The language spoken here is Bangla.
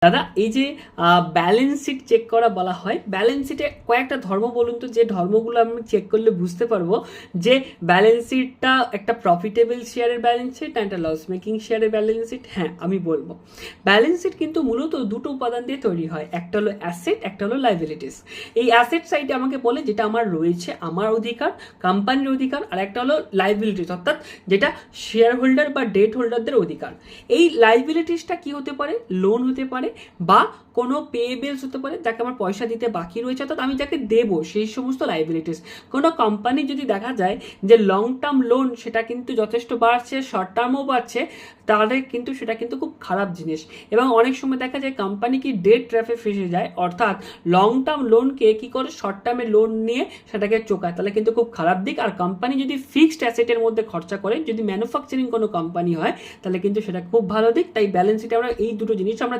দাদা এই যে ব্যালেন্স শিট চেক করা বলা হয়, ব্যালেন্স শিটে কয়েকটা ধর্ম বলুন তো, যে ধর্মগুলো আমি চেক করলে বুঝতে পারবো যে ব্যালেন্স শিটটা একটা প্রফিটেবল শেয়ারের ব্যালেন্স শিট না একটা লস মেকিং শেয়ারের ব্যালেন্স শিট। হ্যাঁ, আমি বলবো ব্যালেন্স শিট কিন্তু মূলত দুটো উপাদান দিয়ে তৈরি হয়, একটা হলো অ্যাসেট, একটা হলো লাইবিলিটিস। এই অ্যাসেট সাইডে আমাকে বলে যেটা আমার রয়েছে, আমার অধিকার, কোম্পানির অধিকার, আর একটা হলো লাইবিলিটিস অর্থাৎ যেটা শেয়ার হোল্ডার বা ডেট হোল্ডারদের অধিকার। এই লাইবিলিটিসটা কি হতে পারে? লোন হতে পারে বা কোনো পেয়েবেলস হতে পারে, যাকে আমার পয়সা দিতে বাকি রয়েছে, অর্থাৎ আমি যাকে দেবো সেই সমস্ত লাইবিলিটিস। কোনো কোম্পানি যদি দেখা যায় যে লং টার্ম লোন সেটা কিন্তু যথেষ্ট বাড়ছে, শর্ট টার্মও বাড়ছে, তাহলে কিন্তু সেটা কিন্তু খুব খারাপ জিনিস। এবং অনেক সময় দেখা যায় কোম্পানি কি ডেট ট্র্যাপে ফেসে যায়, অর্থাৎ লং টার্ম লোনকে কি করে শর্ট টার্মে লোন নিয়ে সেটাকে চোকায়, তাহলে কিন্তু খুব খারাপ দিক। আর কোম্পানি যদি ফিক্সড অ্যাসেটের মধ্যে খরচা করে, যদি ম্যানুফ্যাকচারিং কোনো কোম্পানি হয়, তাহলে কিন্তু সেটা খুব ভালো দিক। তাই ব্যালেন্স শিটে আমরা এই দুটো জিনিস আমরা